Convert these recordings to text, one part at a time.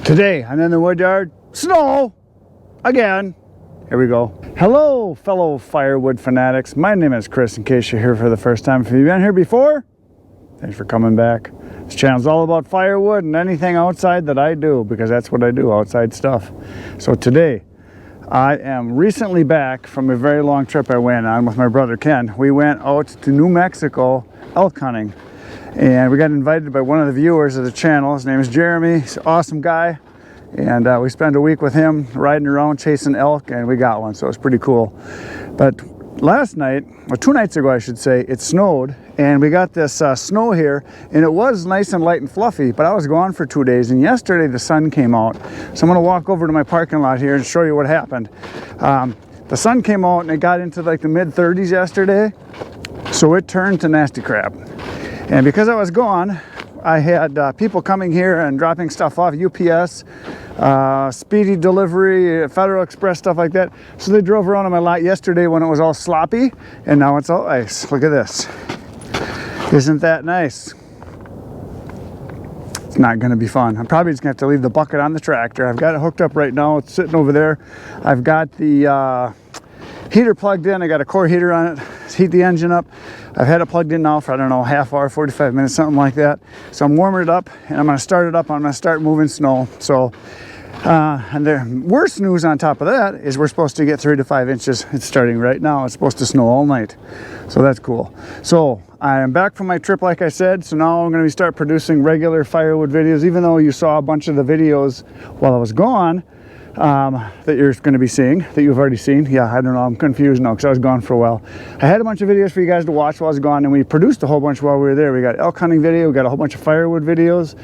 Today, I'm in the wood yard. Snow! Again. Here we go. Hello, fellow firewood fanatics. My name is Chris, in case you're here for the first time. If you've been here before, thanks for coming back. This channel's all about firewood and anything outside that I do, because that's what I do, outside stuff. So today, I am recently back from a very long trip I went on with my brother Ken. We went out to New Mexico elk hunting. And we got invited by one of the viewers of the channel. His name is Jeremy. He's an awesome guy. And we spent a week with him riding around chasing elk, and we got one, so it was pretty cool. But last night, or 2 nights ago I should say, it snowed, and we got this snow here, and it was nice and light and fluffy, but I was gone for 2 days, and yesterday the sun came out. So I'm gonna walk over to my parking lot here and show you what happened. The sun came out and it got into like the mid-30s yesterday, so it turned to nasty crap. And because I was gone, I had people coming here and dropping stuff off, UPS, speedy delivery, Federal Express, stuff like that. So they drove around on my lot yesterday when it was all sloppy, and now it's all ice. Look at this. Isn't that nice? It's not gonna be fun. I'm probably just gonna have to leave the bucket on the tractor. I've got it hooked up right now. It's sitting over there. I've got the heater plugged in. I got a core heater on it, heat the engine up. I've had it plugged in now for, I don't know, half hour, 45 minutes, something like that. So I'm warming it up and I'm gonna start it up. I'm gonna start moving snow. So, and the worst news on top of that is we're supposed to get 3 to 5 inches. It's starting right now. It's supposed to snow all night. So that's cool. So I am back from my trip, like I said. So now I'm gonna start producing regular firewood videos, even though you saw a bunch of the videos while I was gone. That you're going to be seeing, that you've already seen. Yeah, I don't know, I'm confused now because I was gone for a while. I had a bunch of videos for you guys to watch while I was gone, and we produced a whole bunch while we were there. We got elk hunting video, we got a whole bunch of firewood videos.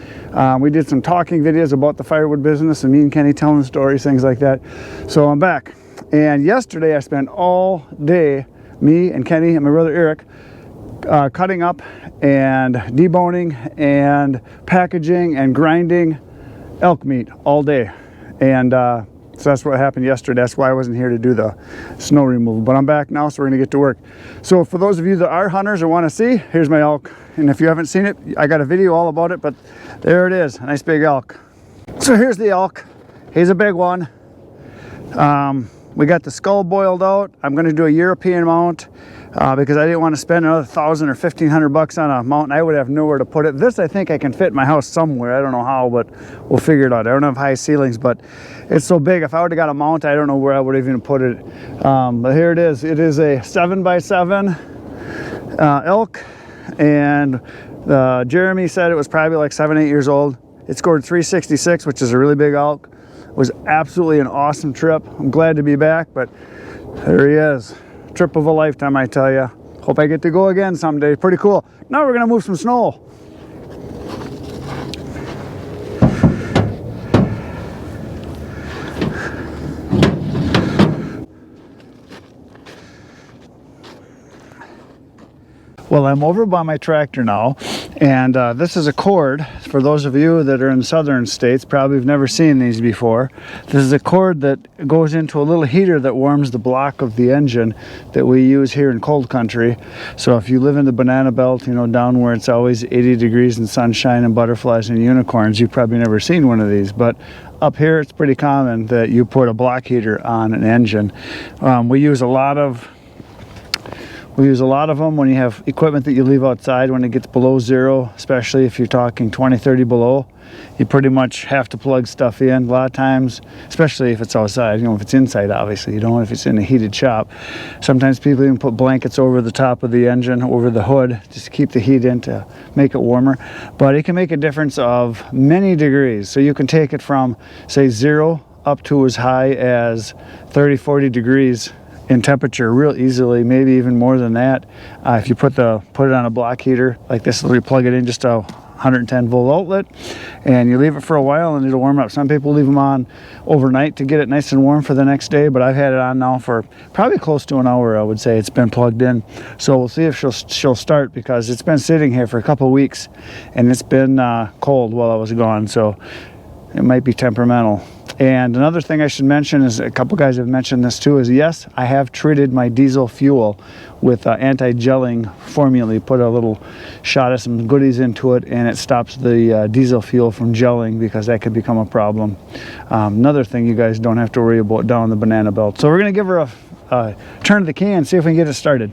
We did some talking videos about the firewood business, and me and Kenny telling stories, things like that. So I'm back. And yesterday I spent all day, me and Kenny and my brother Eric, cutting up and deboning and packaging and grinding elk meat all day. And so that's what happened yesterday. That's why I wasn't here to do the snow removal. But I'm back now, so we're gonna get to work. So for those of you that are hunters or wanna see, here's my elk. And if you haven't seen it, I got a video all about it, but there it is, a nice big elk. So here's the elk. He's a big one. We got the skull boiled out. I'm gonna do a European mount because I didn't want to spend another $1,000 or $1,500 on a mount. I would have nowhere to put it. This I think I can fit in my house somewhere. I don't know how, but we'll figure it out. I don't have high ceilings, but it's so big. If I would have got a mount, I don't know where I would have even put it. But here it is. It is a 7x7 elk, and Jeremy said it was probably like 7, 8 years old. It scored 366, which is a really big elk. It was absolutely an awesome trip. I'm glad to be back, but there he is. Trip of a lifetime, I tell you. Hope I get to go again someday. Pretty cool. Now we're gonna move some snow. Well, I'm over by my tractor now, and this is a cord. For those of you that are in southern states, probably have never seen these before. This is a cord that goes into a little heater that warms the block of the engine that we use here in cold country. So if you live in the banana belt, you know, down where it's always 80 degrees and sunshine and butterflies and unicorns, you've probably never seen one of these. But up here, it's pretty common that you put a block heater on an engine. We use a lot of them when you have equipment that you leave outside when it gets below zero, especially if you're talking 20, 30 below. You pretty much have to plug stuff in a lot of times, especially if it's outside. You know, if it's inside, obviously you don't. If it's in a heated shop, sometimes people even put blankets over the top of the engine, over the hood, just to keep the heat in to make it warmer. But it can make a difference of many degrees. So you can take it from, say, 0 up to as high as 30, 40 degrees in temperature real easily, maybe even more than that. If you put it on a block heater like this, you plug it in just a 110 volt outlet, and you leave it for a while and it'll warm up. Some people leave them on overnight to get it nice and warm for the next day, but I've had it on now for probably close to an hour. I would say it's been plugged in. So we'll see if she'll start, because it's been sitting here for a couple of weeks and it's been cold while I was gone, so it might be temperamental. And another thing I should mention is, a couple guys have mentioned this too, is yes, I have treated my diesel fuel with anti-gelling formula. Put a little shot of some goodies into it, and it stops the diesel fuel from gelling, because that could become a problem. Another thing you guys don't have to worry about down the banana belt. So we're going to give her a turn of the key and see if we can get it started.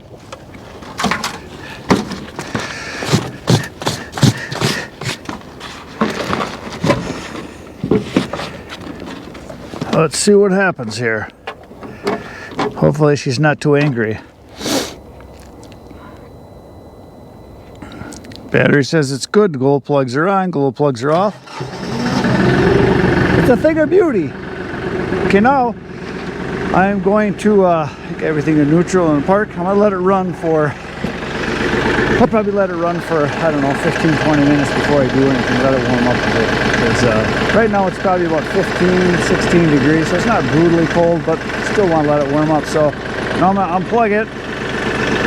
Let's see what happens here. Hopefully she's not too angry. Battery says it's good. The glow plugs are on, glow plugs are off. It's a thing of beauty. Okay, now I'm going to get everything to neutral in the park. I'm gonna let it run for, I'll probably let it run for, I don't know, 15-20 minutes before I do anything. Let it warm up a bit. Because right now it's probably about 15-16 degrees, so it's not brutally cold, but still want to let it warm up. So now I'm going to unplug it,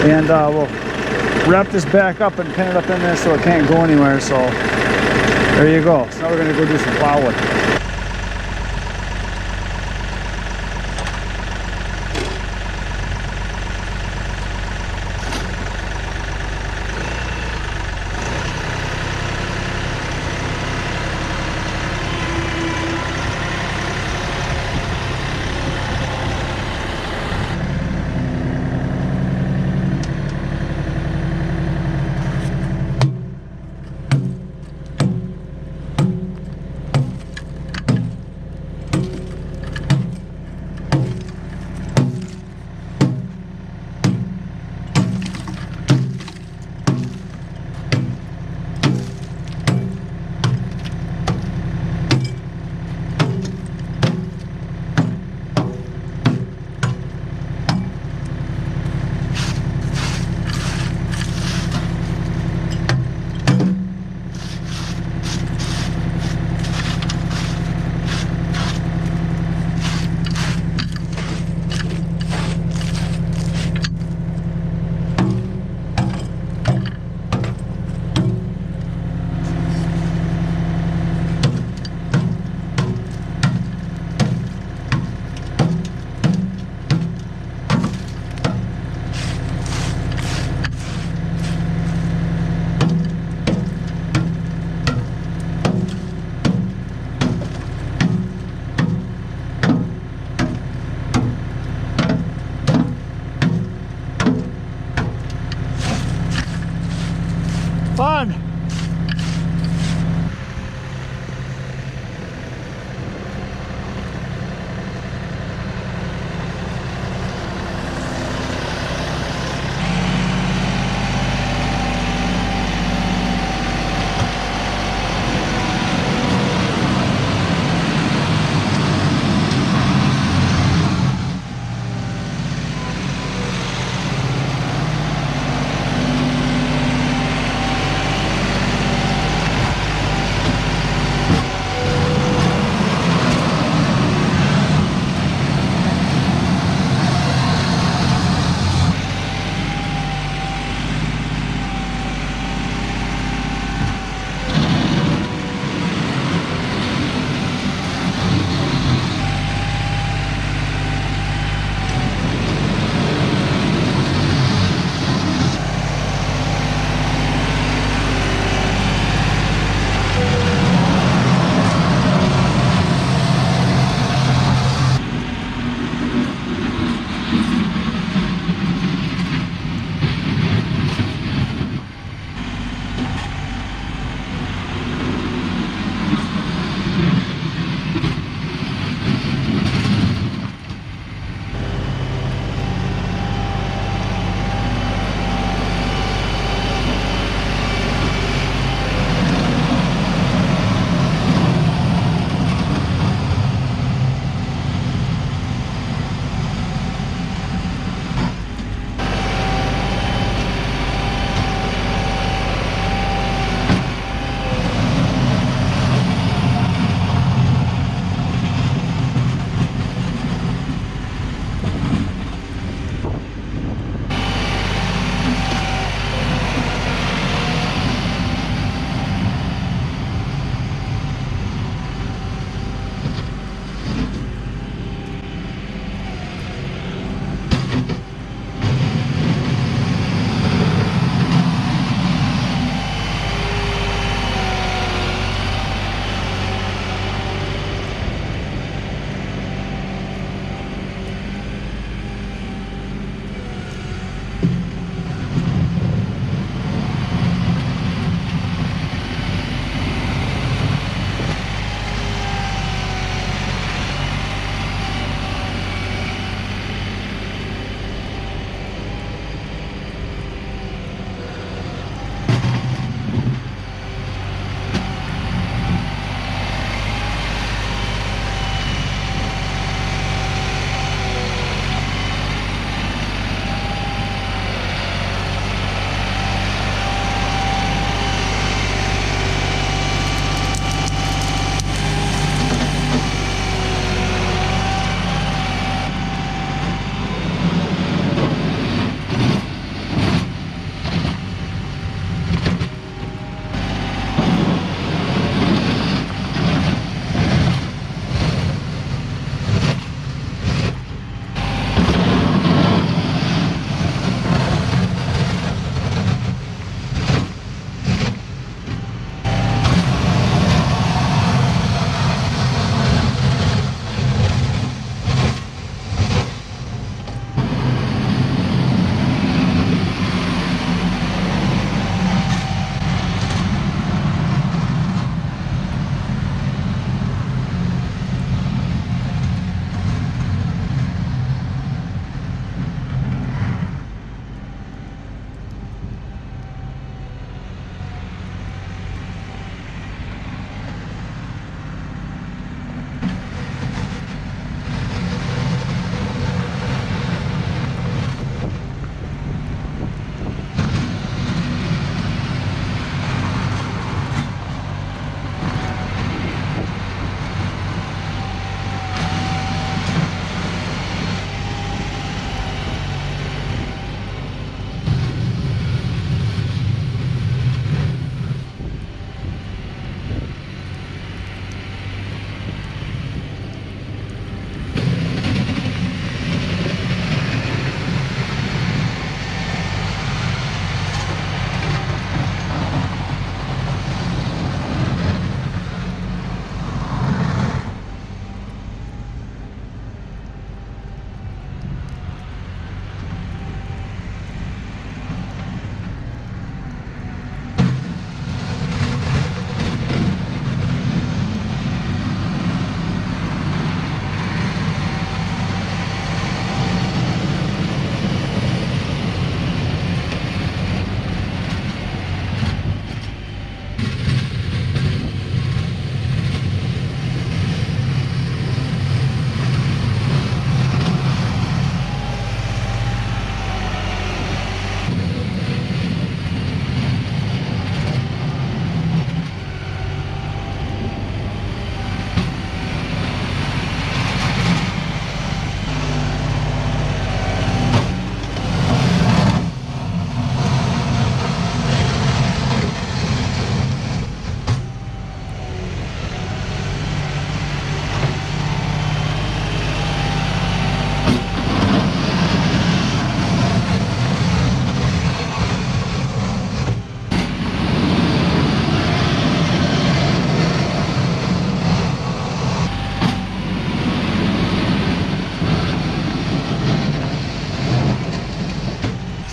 and we'll wrap this back up and pin it up in there so it can't go anywhere. So there you go. So now we're going to go do some plowing.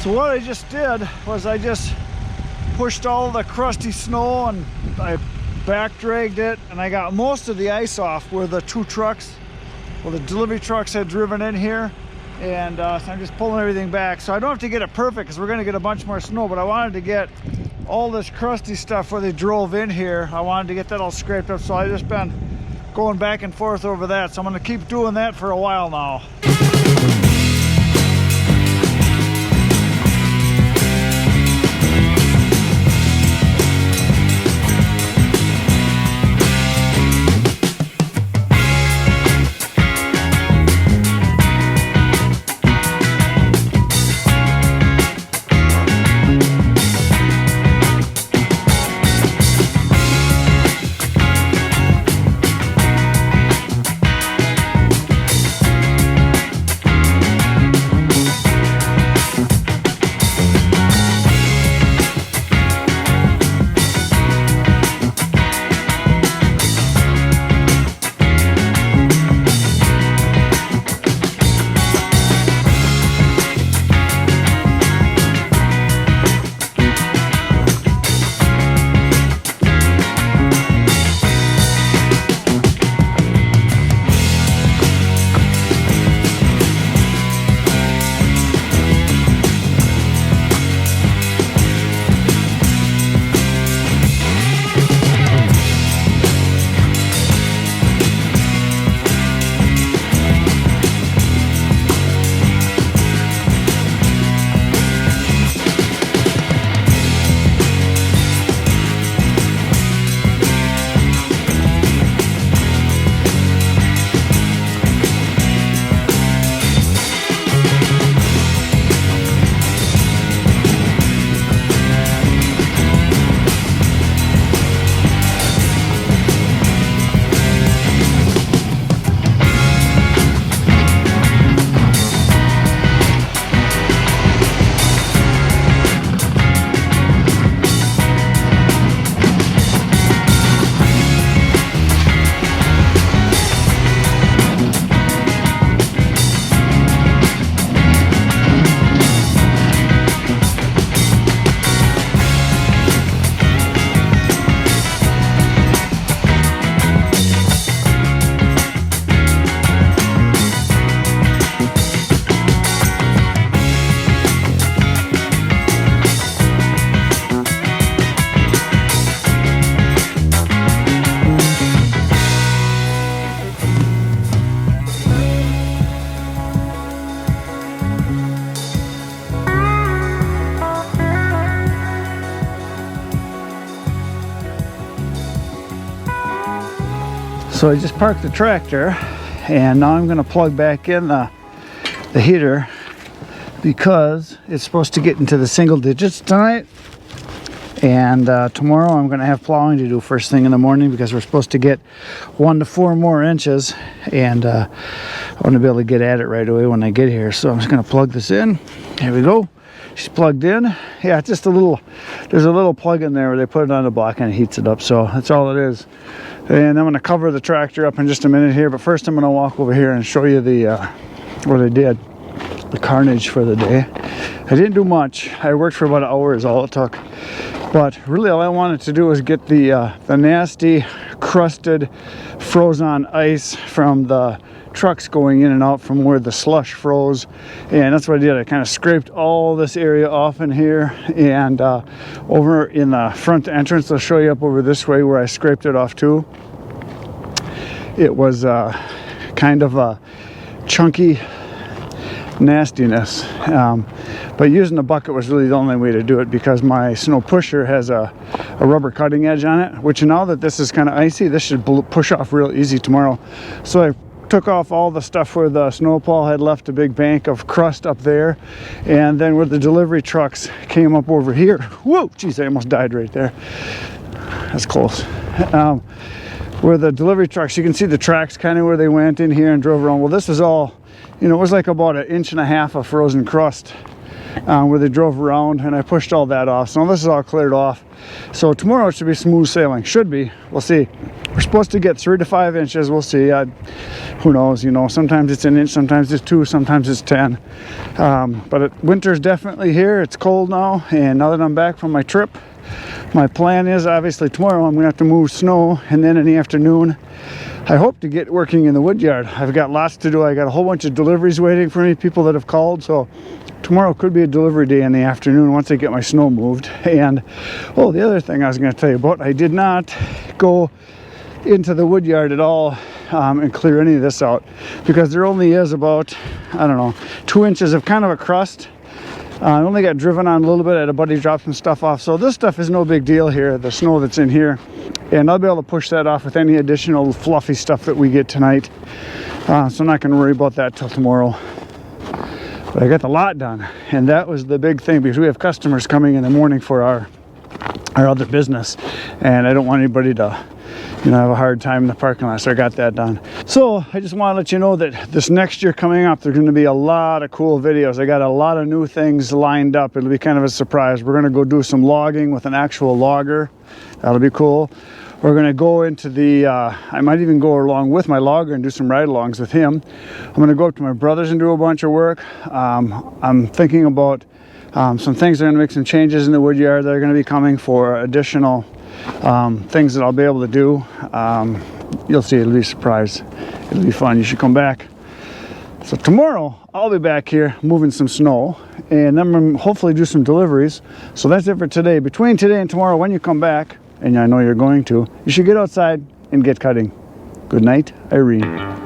So what I just did was I just pushed all the crusty snow and I back dragged it, and I got most of the ice off where the two trucks, well, the delivery trucks had driven in here, and so I'm just pulling everything back. So I don't have to get it perfect because we're going to get a bunch more snow, but I wanted to get all this crusty stuff where they drove in here. I wanted to get that all scraped up, so I just been going back and forth over that. So I'm going to keep doing that for a while now. So I just parked the tractor, and now I'm going to plug back in the heater because it's supposed to get into the single digits tonight. And tomorrow I'm going to have plowing to do first thing in the morning because we're supposed to get 1 to 4 more inches, and I want to be able to get at it right away when I get here. So I'm just going to plug this in. Here we go. She's plugged in. Yeah, it's just a little, there's a little plug in there where they put it on the block and it heats it up. So that's all it is. And I'm going to cover the tractor up in just a minute here, but first I'm going to walk over here and show you the what I did, the carnage for the day. I didn't do much. I worked for about an hour is all it took. But really all I wanted to do was get the nasty, crusted, frozen ice from the trucks going in and out from where the slush froze, and that's what I did. I kind of scraped all this area off in here, and over in the front entrance, I'll show you up over this way where I scraped it off too. It was kind of a chunky nastiness, but using the bucket was really the only way to do it because my snow pusher has a rubber cutting edge on it, which now that this is kind of icy, this should push off real easy tomorrow. So I took off all the stuff where the snowplow had left a big bank of crust up there, and then where the delivery trucks came up over here. Whoa, geez, I almost died right there. That's close. Where the delivery trucks, you can see the tracks kind of where they went in here and drove around. Well, this is all, you know, it was like about 1.5 inches of frozen crust where they drove around, and I pushed all that off. So this is all cleared off. So tomorrow it should be smooth sailing. Should be. We'll see. We're supposed to get 3 to 5 inches. We'll see. Who knows? You know, sometimes it's an inch, sometimes it's 2, sometimes it's 10. But winter's definitely here. It's cold now, and now that I'm back from my trip, my plan is obviously tomorrow I'm gonna have to move snow, and then in the afternoon I hope to get working in the wood yard. I've got lots to do. I got a whole bunch of deliveries waiting for me, people that have called. So tomorrow could be a delivery day in the afternoon once I get my snow moved. And oh, the other thing I was going to tell you about, I did not go into the wood yard at all and clear any of this out, because there only is about, I don't know, 2 inches of kind of a crust. I only got driven on a little bit. I had a buddy drop some stuff off. So this stuff is no big deal here, the snow that's in here. And I'll be able to push that off with any additional fluffy stuff that we get tonight. So I'm not going to worry about that till tomorrow. But I got the lot done. And that was the big thing, because we have customers coming in the morning for our other business. And I don't want anybody to, you know, have a hard time in the parking lot. So I got that done. So I just want to let you know that this next year coming up, there's going to be a lot of cool videos. I got a lot of new things lined up. It'll be kind of a surprise. We're going to go do some logging with an actual logger. That'll be cool. We're going to go into the, I might even go along with my logger and do some ride-alongs with him. I'm going to go up to my brother's and do a bunch of work. I'm thinking about some things that are going to make some changes in the wood yard that are going to be coming for additional things that I'll be able to do. You'll see, it'll be a surprise. It'll be fun. You should come back. So tomorrow I'll be back here moving some snow, and then I'm hopefully do some deliveries. So that's it for today. Between today and tomorrow, when you come back, and I know you're going to, you should get outside and get cutting. Good night, Irene.